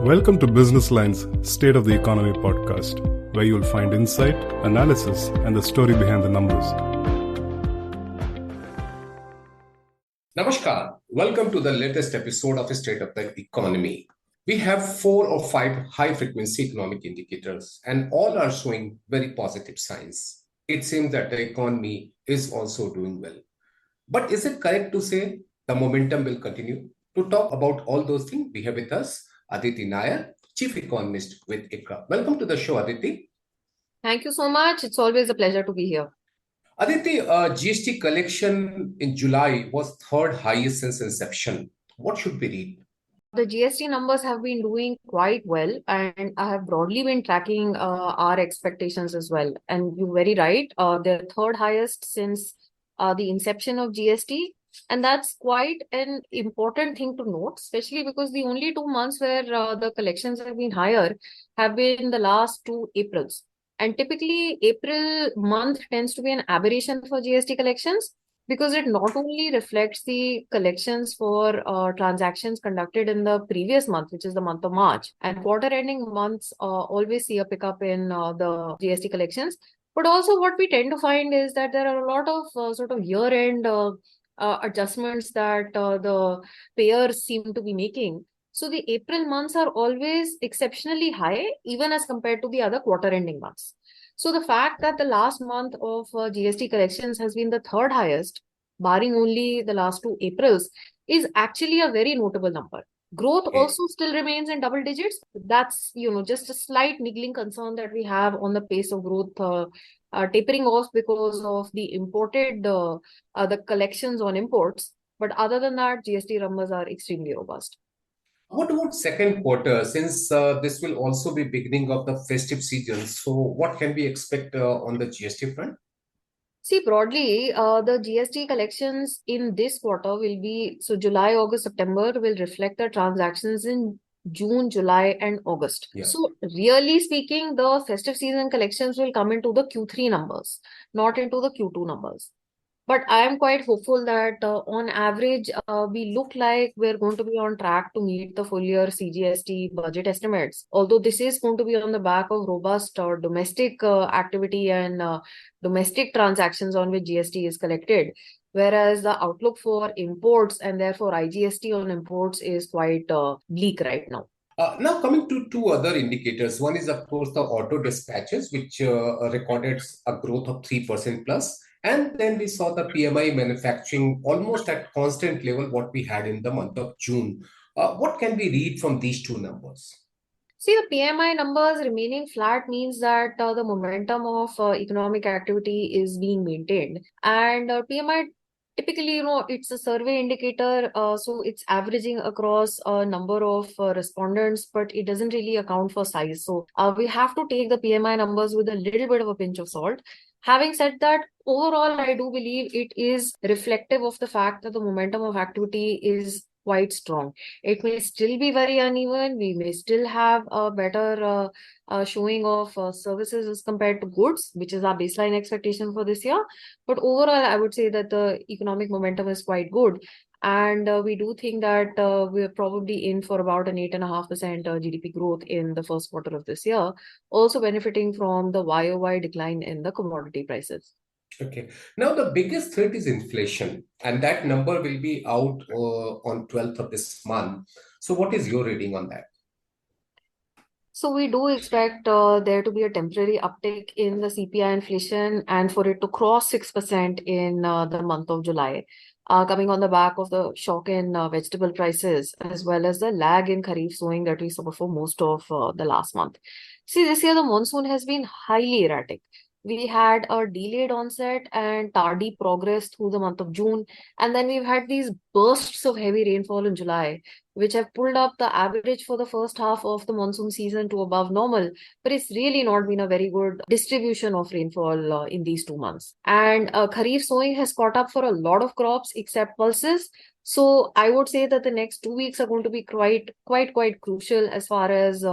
Welcome to Business Line's State of the Economy podcast, where you'll find insight, analysis, and the story behind the numbers. Namaskar. Welcome to the latest episode of State of the Economy. We have 4 or 5 high-frequency economic indicators, and all are showing very positive signs. It seems that the economy is also doing well. But is it correct to say the momentum will continue? To talk about all those things, we have with us Aditi Nayar, Chief Economist with ICRA. Welcome to the show, Aditi. Thank you so much. It's always a pleasure to be here. Aditi, GST collection in July was third highest since inception. What should we read? The GST numbers have been doing quite well, and I have broadly been tracking our expectations as well. And you're very right. They're third highest since the inception of GST. And that's quite an important thing to note, especially because the only 2 months where the collections have been higher have been the last 2 Aprils. And typically, April month tends to be an aberration for GST collections because it not only reflects the collections for transactions conducted in the previous month, which is the month of March, and quarter-ending months always see a pickup in the GST collections. But also what we tend to find is that there are a lot of sort of year-end adjustments that the payers seem to be making. So the April months are always exceptionally high, even as compared to the other quarter-ending months. So the fact that the last month of GST collections has been the third highest, barring only the last 2 Aprils, is actually a very notable number. Growth also still remains in double digits. That's, just a slight niggling concern that we have on the pace of growth tapering off because of the imported, the collections on imports. But other than that, GST numbers are extremely robust. What about second quarter, since this will also be beginning of the festive season? So what can we expect on the GST front? See, broadly, the GST collections in this quarter will be, so July, August, September will reflect the transactions in June, July, and August. Yeah. So really speaking, the festive season collections will come into the Q3 numbers, not into the Q2 numbers. But I am quite hopeful that on average, we look like we're going to be on track to meet the full year CGST budget estimates. Although this is going to be on the back of robust domestic activity and domestic transactions on which GST is collected. Whereas the outlook for imports and therefore IGST on imports is quite bleak right now. Now coming to 2 other indicators. One is, of course, the auto dispatches, which recorded a growth of 3% plus. And then we saw the PMI manufacturing almost at constant level, what we had in the month of June. What can we read from these 2 numbers? See, the PMI numbers remaining flat means that the momentum of economic activity is being maintained. And PMI typically, it's a survey indicator, so it's averaging across a number of respondents, but it doesn't really account for size. So we have to take the PMI numbers with a little bit of a pinch of salt. Having said that, overall, I do believe it is reflective of the fact that the momentum of activity is quite strong. It may still be very uneven. We may still have a better showing of services as compared to goods, which is our baseline expectation for this year. But overall, I would say that the economic momentum is quite good. And we do think that we're probably in for about an 8.5% GDP growth in the first quarter of this year, also benefiting from the YOY decline in the commodity prices. Okay. Now, the biggest threat is inflation, and that number will be out on 12th of this month. So what is your reading on that? So we do expect there to be a temporary uptick in the CPI inflation and for it to cross 6% in the month of July, coming on the back of the shock in vegetable prices, as well as the lag in Kharif sowing that we saw for most of the last month. See, this year the monsoon has been highly erratic. We had a delayed onset and tardy progress through the month of June. And then we've had these bursts of heavy rainfall in July, which have pulled up the average for the first half of the monsoon season to above normal. But it's really not been a very good distribution of rainfall in these 2 months. And Kharif sowing has caught up for a lot of crops except pulses. So I would say that the next 2 weeks are going to be quite crucial as far as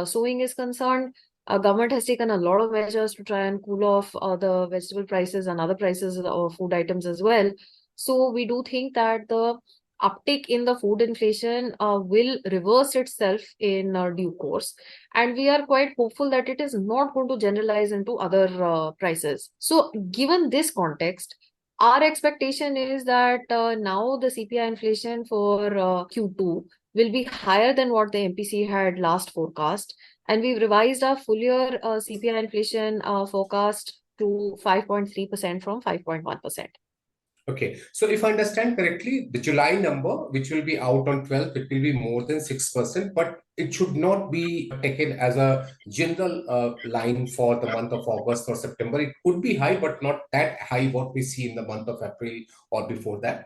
sowing is concerned. Government has taken a lot of measures to try and cool off the vegetable prices and other prices of food items as well. So we do think that the uptick in the food inflation will reverse itself in due course. And we are quite hopeful that it is not going to generalize into other prices. So, given this context, our expectation is that now the CPI inflation for Q2 will be higher than what the MPC had last forecast. And we've revised our full year CPI inflation forecast to 5.3% from 5.1%. Okay, so if I understand correctly, the July number, which will be out on 12th, it will be more than 6%, but it should not be taken as a general line for the month of August or September. It could be high, but not that high what we see in the month of April or before that.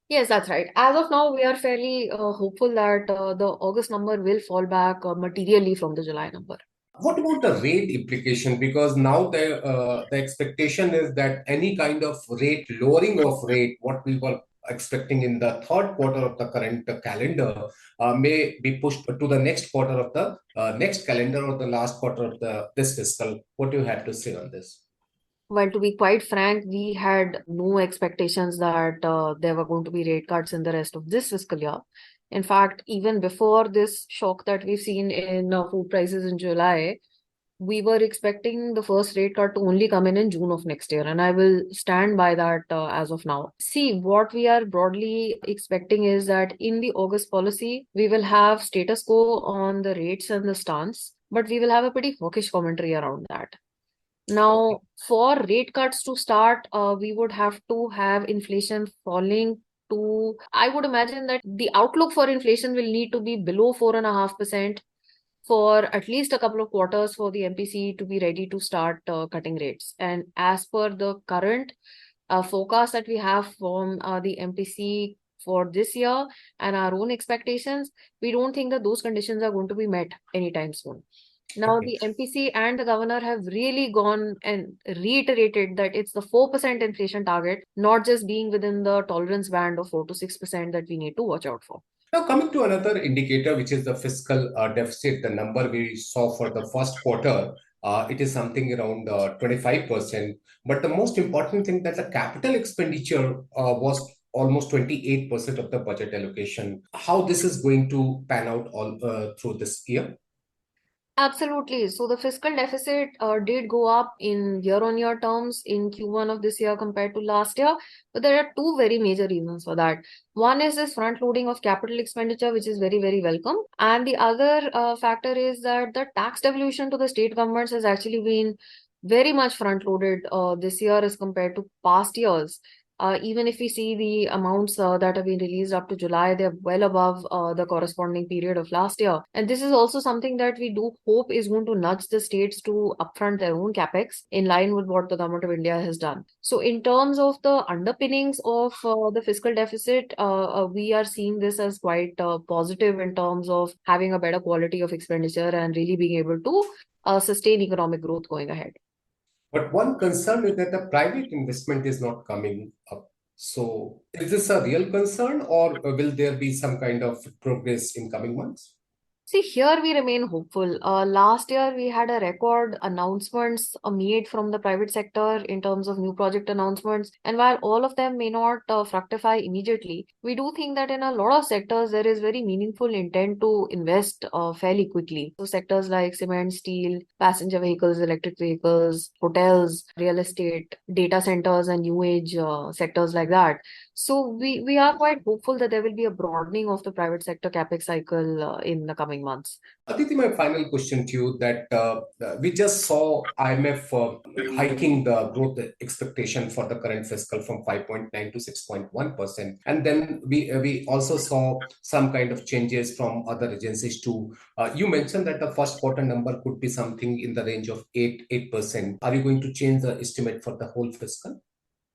Yes, that's right. As of now, we are fairly hopeful that the August number will fall back materially from the July number. What about the rate implication? Because now the expectation is that any kind of rate lowering of rate, what we were expecting in the third quarter of the current calendar, may be pushed to the next quarter of the next calendar or the last quarter of the this fiscal. What do you have to say on this? Well, to be quite frank, we had no expectations that there were going to be rate cuts in the rest of this fiscal year. In fact, even before this shock that we've seen in food prices in July, we were expecting the first rate cut to only come in June of next year, and I will stand by that as of now. See, what we are broadly expecting is that in the August policy, we will have status quo on the rates and the stance, but we will have a pretty hawkish commentary around that. Now, for rate cuts to start, we would have to have inflation falling to, I would imagine that the outlook for inflation will need to be below 4.5% for at least a couple of quarters for the MPC to be ready to start cutting rates. And as per the current forecast that we have from the MPC for this year and our own expectations, we don't think that those conditions are going to be met anytime soon. Now, Okay. the MPC and the governor have really gone and reiterated that it's the 4% inflation target, not just being within the tolerance band of 4 to 6% that we need to watch out for. Now, coming to another indicator, which is the fiscal deficit, the number we saw for the first quarter, it is something around 25%. But the most important thing that the capital expenditure was almost 28% of the budget allocation. How this is going to pan out all through this year? Absolutely. So the fiscal deficit did go up in year-on-year terms in Q1 of this year compared to last year. But there are two very major reasons for that. One is this front loading of capital expenditure, which is very, very welcome. And the other factor is that the tax devolution to the state governments has actually been very much front loaded this year as compared to past years. Even if we see the amounts that have been released up to July, they're well above the corresponding period of last year. And this is also something that we do hope is going to nudge the states to upfront their own capex in line with what the government of India has done. So, in terms of the underpinnings of the fiscal deficit, we are seeing this as quite positive in terms of having a better quality of expenditure and really being able to sustain economic growth going ahead. But one concern is that the private investment is not coming up. So is this a real concern, or will there be some kind of progress in coming months? See, here we remain hopeful. Last year, we had a record announcements made from the private sector in terms of new project announcements. And while all of them may not fructify immediately, we do think that in a lot of sectors, there is very meaningful intent to invest fairly quickly. So sectors like cement, steel, passenger vehicles, electric vehicles, hotels, real estate, data centers, and new age sectors like that. So we are quite hopeful that there will be a broadening of the private sector capex cycle in the coming months. Aditi, my final question to you that we just saw IMF hiking the growth expectation for the current fiscal from 5.9 to 6.1%. And then we also saw some kind of changes from other agencies too. You mentioned that the first quarter number could be something in the range of 8%. Are you going to change the estimate for the whole fiscal?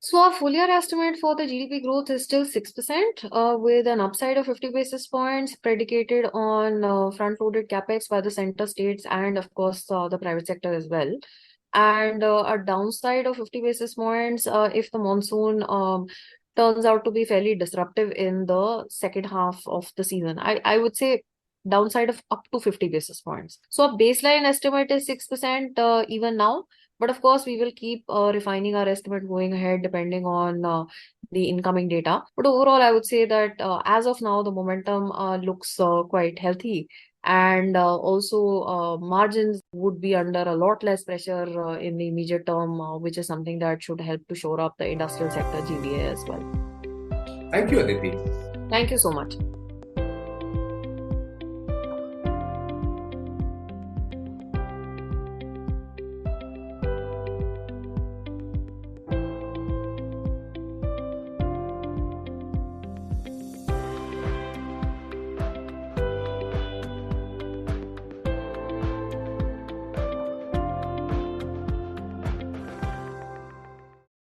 So our full year estimate for the GDP growth is still 6%, with an upside of 50 basis points predicated on front-loaded capex by the center states and, of course, the private sector as well. And a downside of 50 basis points if the monsoon turns out to be fairly disruptive in the second half of the season. I would say downside of up to 50 basis points. So a baseline estimate is 6% even now. But of course, we will keep refining our estimate going ahead depending on the incoming data. But overall, I would say that as of now, the momentum looks quite healthy. And also, margins would be under a lot less pressure in the immediate term, which is something that should help to shore up the industrial sector GVA as well. Thank you, Aditi. Thank you so much.